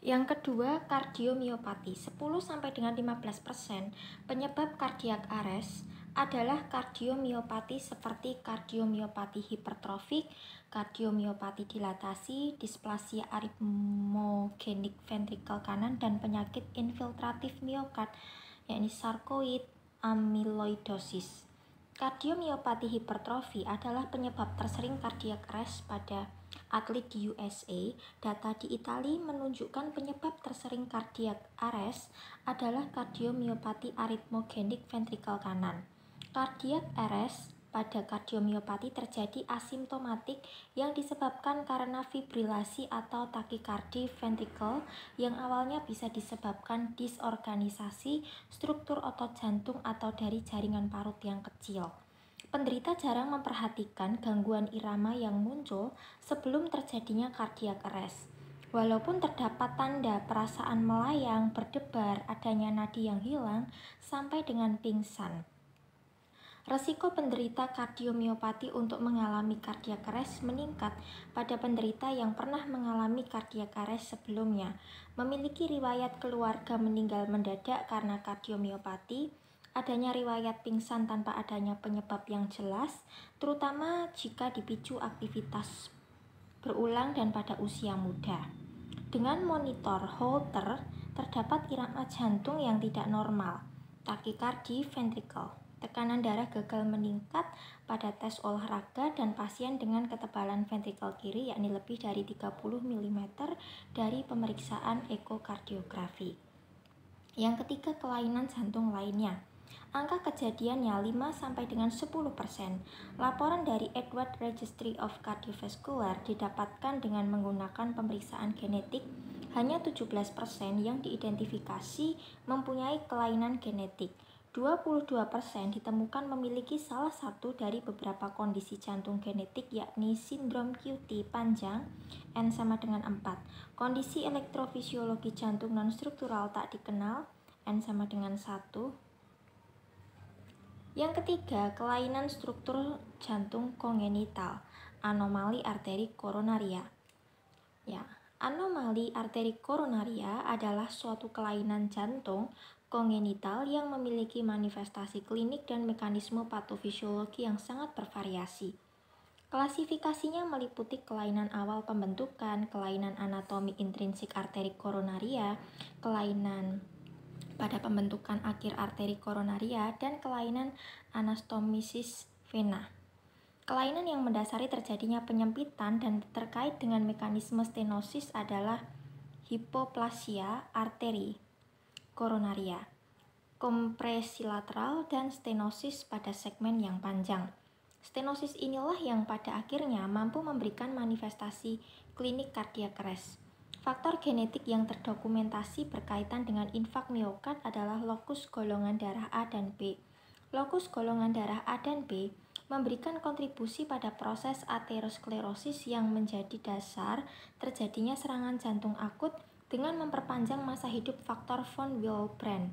Yang kedua, kardiomiopati. 10 sampai dengan 15% penyebab kardiak arrest adalah kardiomiopati seperti kardiomiopati hipertrofik, kardiomiopati dilatasi, displasia aritmogenik ventrikel kanan, dan penyakit infiltratif miokard, yakni sarkoid amyloidosis. Kardiomiopati hipertrofi adalah penyebab tersering kardiak arrest pada atlet di USA. Data di Italia menunjukkan penyebab tersering kardiak arrest adalah kardiomiopati aritmogenik ventrikel kanan. Kardiak arrest pada kardiomiopati terjadi asimptomatik yang disebabkan karena fibrilasi atau takikardi ventrikel yang awalnya bisa disebabkan disorganisasi struktur otot jantung atau dari jaringan parut yang kecil. Penderita jarang memperhatikan gangguan irama yang muncul sebelum terjadinya kardiak arrest. Walaupun terdapat tanda perasaan melayang, berdebar, adanya nadi yang hilang, sampai dengan pingsan. Resiko penderita kardiomiopati untuk mengalami kardiak arrest meningkat pada penderita yang pernah mengalami kardiak arrest sebelumnya, memiliki riwayat keluarga meninggal mendadak karena kardiomiopati, adanya riwayat pingsan tanpa adanya penyebab yang jelas, terutama jika dipicu aktivitas berulang dan pada usia muda. Dengan monitor Holter, terdapat irama jantung yang tidak normal, takikardi ventrikel. Tekanan darah gagal meningkat pada tes olahraga dan pasien dengan ketebalan ventrikel kiri yakni lebih dari 30 mm dari pemeriksaan ekokardiografi. Yang ketiga, kelainan jantung lainnya. Angka kejadiannya 5 sampai dengan 10%. Laporan dari Edwards Registry of Cardiovascular didapatkan dengan menggunakan pemeriksaan genetik. Hanya 17% yang diidentifikasi mempunyai kelainan genetik. 22% ditemukan memiliki salah satu dari beberapa kondisi jantung genetik yakni sindrom QT panjang N sama dengan 4, kondisi elektrofisiologi jantung non-struktural tak dikenal N sama dengan 1. Yang ketiga, kelainan struktur jantung kongenital, anomali arteri koronaria. Anomali arteri koronaria adalah suatu kelainan jantung kongenital yang memiliki manifestasi klinik dan mekanisme patofisiologi yang sangat bervariasi. Klasifikasinya meliputi kelainan awal pembentukan, kelainan anatomi intrinsik arteri koronaria, kelainan pada pembentukan akhir arteri koronaria, dan kelainan anastomosis vena. Kelainan yang mendasari terjadinya penyempitan dan terkait dengan mekanisme stenosis adalah hipoplasia arteri koronaria, kompresi lateral, dan stenosis pada segmen yang panjang. Stenosis inilah yang pada akhirnya mampu memberikan manifestasi klinik kardiak arrest. Faktor genetik yang terdokumentasi berkaitan dengan infak miokard adalah lokus golongan darah A dan B. Lokus golongan darah A dan B memberikan kontribusi pada proses aterosklerosis yang menjadi dasar terjadinya serangan jantung akut dengan memperpanjang masa hidup faktor von Willebrand.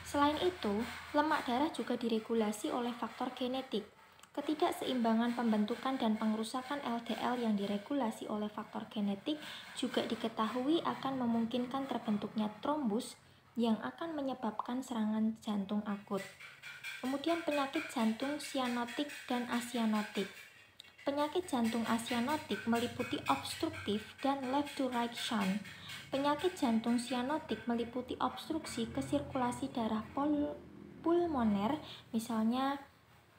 Selain itu, lemak darah juga diregulasi oleh faktor genetik. Ketidakseimbangan pembentukan dan pengerusakan LDL yang diregulasi oleh faktor genetik juga diketahui akan memungkinkan terbentuknya trombus yang akan menyebabkan serangan jantung akut. Kemudian penyakit jantung sianotik dan asianotik. Penyakit jantung asianotik meliputi obstruktif dan left to right shunt. Penyakit jantung sianotik meliputi obstruksi ke sirkulasi darah pulmoner, misalnya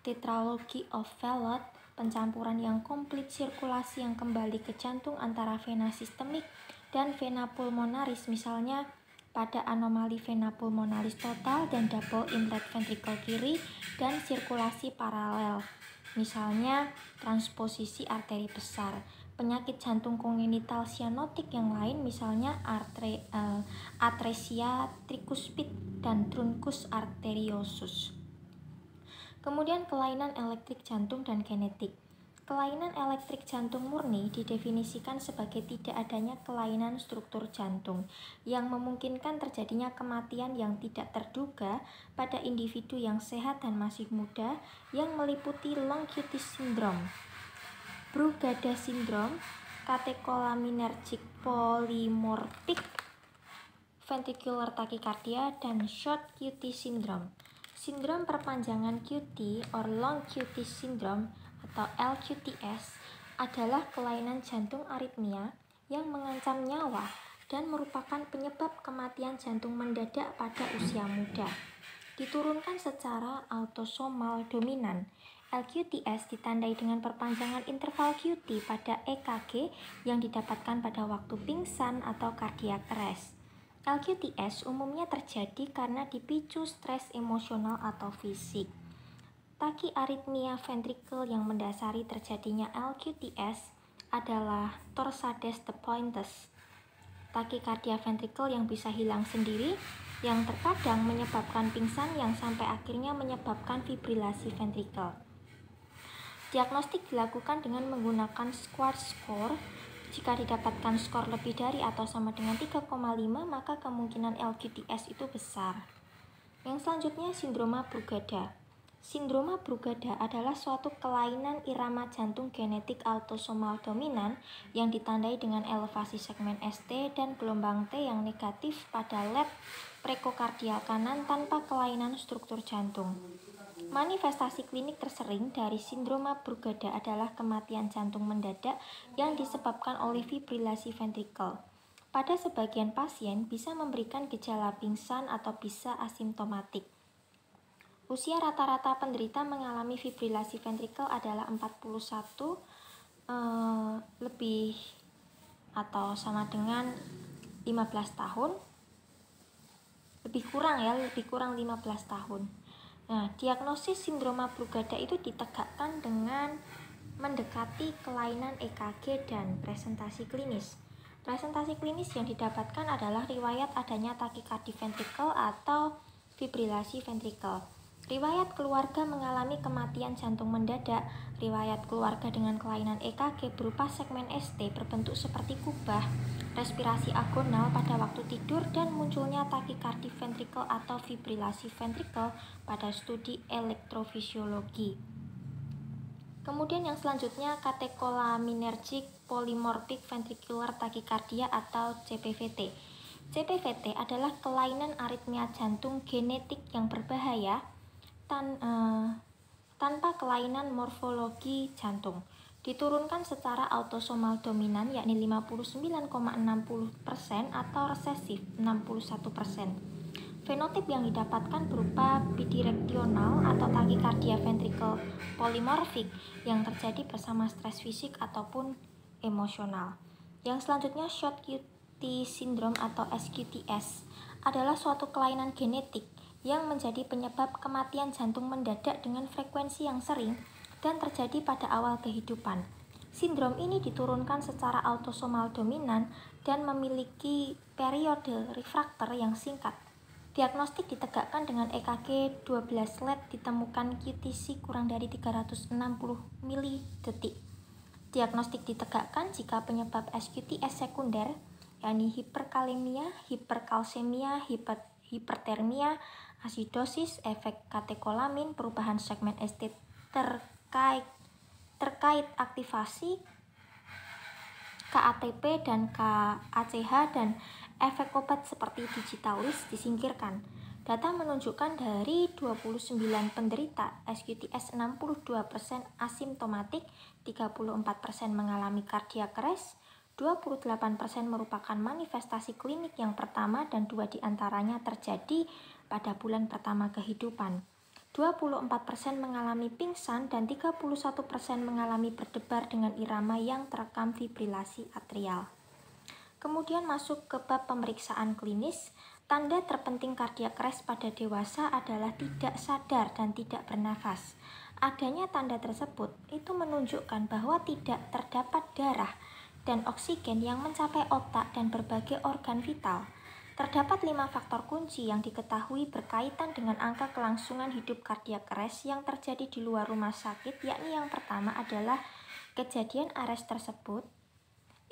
tetralogy of Fallot, pencampuran yang komplit sirkulasi yang kembali ke jantung antara vena sistemik dan vena pulmonaris, misalnya pada anomali vena pulmonaris total dan double inlet ventricle kiri, dan sirkulasi paralel, misalnya transposisi arteri besar. Penyakit jantung kongenital sianotik yang lain misalnya atresia tricuspid dan truncus arteriosus. Kemudian kelainan elektrik jantung dan genetik. Kelainan elektrik jantung murni didefinisikan sebagai tidak adanya kelainan struktur jantung yang memungkinkan terjadinya kematian yang tidak terduga pada individu yang sehat dan masih muda yang meliputi long QT syndrome, Brugada syndrome, Catecholaminergic polymorphic ventricular tachycardia, dan short QT syndrome. Sindrom perpanjangan QT or long QT syndrome atau LQTS adalah kelainan jantung aritmia yang mengancam nyawa dan merupakan penyebab kematian jantung mendadak pada usia muda. Diturunkan secara autosomal dominan. LQTS ditandai dengan perpanjangan interval QT pada EKG yang didapatkan pada waktu pingsan atau cardiac arrest. LQTS umumnya terjadi karena dipicu stres emosional atau fisik. Tachyarrhythmia ventricle yang mendasari terjadinya LQTS adalah torsades de Pointes. Tachycardia ventricle yang bisa hilang sendiri, yang terkadang menyebabkan pingsan yang sampai akhirnya menyebabkan fibrilasi ventricle. Diagnostik dilakukan dengan menggunakan Schwartz score. Jika didapatkan skor lebih dari atau sama dengan 3,5, maka kemungkinan LQTS itu besar. Yang selanjutnya, sindroma Brugada. Sindroma Brugada adalah suatu kelainan irama jantung genetik autosomal dominan yang ditandai dengan elevasi segmen ST dan gelombang T yang negatif pada led prekokardial kanan tanpa kelainan struktur jantung. Manifestasi klinik tersering dari sindroma Brugada adalah kematian jantung mendadak yang disebabkan oleh fibrilasi ventricle. Pada sebagian pasien bisa memberikan gejala pingsan atau bisa asimptomatik. Usia rata-rata penderita mengalami fibrilasi ventricle adalah 41 lebih atau sama dengan 15 tahun. Lebih kurang 15 tahun. Nah, diagnosis sindroma Brugada itu ditegakkan dengan mendekati kelainan EKG dan presentasi klinis. Presentasi klinis yang didapatkan adalah riwayat adanya takikardi ventricle atau fibrilasi ventricle. Riwayat keluarga mengalami kematian jantung mendadak. Riwayat keluarga dengan kelainan EKG berupa segmen ST berbentuk seperti kubah, respirasi agonal pada waktu tidur, dan munculnya takikardi ventricle atau fibrilasi ventricle pada studi elektrofisiologi. Kemudian yang selanjutnya, catecholaminergic polymorphic ventricular tachycardia atau CPVT. CPVT adalah kelainan aritmia jantung genetik yang berbahaya tanpa kelainan morfologi jantung. Diturunkan secara autosomal dominan yakni 59,60% atau resesif 61%. Fenotip yang didapatkan berupa bidireksional atau tachycardia ventricle polymorphic yang terjadi bersama stres fisik ataupun emosional. Yang selanjutnya, short QT syndrome atau SQTS adalah suatu kelainan genetik yang menjadi penyebab kematian jantung mendadak dengan frekuensi yang sering dan terjadi pada awal kehidupan. Sindrom ini diturunkan secara autosomal dominan dan memiliki periode refraktor yang singkat. Diagnostik ditegakkan dengan EKG 12 lead ditemukan QTC kurang dari 360 mili/detik. Diagnostik ditegakkan jika penyebab SQTS sekunder, yakni hiperkalemia, hiperkalsemia, hipertermia, asidosis, efek katekolamin, perubahan segmen ST terkait aktivasi KATP dan KACH dan efek obat seperti digitalis disingkirkan. Data menunjukkan dari 29 penderita SQTS 62% asimptomatik, 34% mengalami cardiac arrest, 28% merupakan manifestasi klinik yang pertama dan 2 diantaranya terjadi pada bulan pertama kehidupan. 24% mengalami pingsan dan 31% mengalami berdebar dengan irama yang terekam fibrilasi atrial. Kemudian masuk ke bab pemeriksaan klinis. Tanda terpenting cardiac arrest pada dewasa adalah tidak sadar dan tidak bernafas. Adanya tanda tersebut itu menunjukkan bahwa tidak terdapat darah dan oksigen yang mencapai otak dan berbagai organ vital. Terdapat 5 faktor kunci yang diketahui berkaitan dengan angka kelangsungan hidup cardiac arrest yang terjadi di luar rumah sakit, yakni yang pertama adalah kejadian arrest tersebut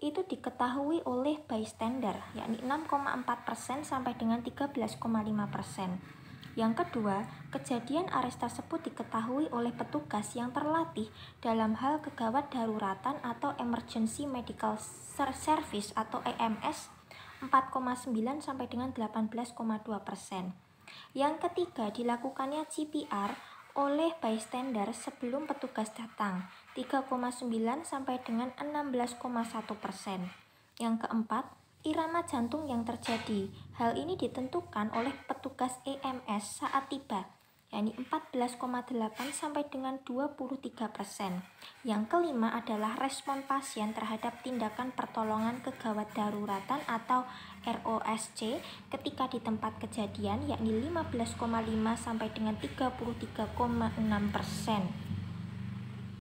itu diketahui oleh bystander, yakni 6,4% sampai dengan 13,5%. Yang kedua, kejadian ARES tersebut diketahui oleh petugas yang terlatih dalam hal kegawat daruratan atau Emergency Medical Service atau EMS 4,9 sampai dengan 18,2%. Yang ketiga, dilakukannya CPR oleh bystander sebelum petugas datang 3,9 sampai dengan 16,1%. Yang keempat, irama jantung yang terjadi. Hal ini ditentukan oleh petugas EMS saat tiba, yakni 14,8 sampai dengan 23%. Yang kelima adalah respon pasien terhadap tindakan pertolongan kegawat daruratan atau ROSC ketika di tempat kejadian, yakni 15,5 sampai dengan 33,6%.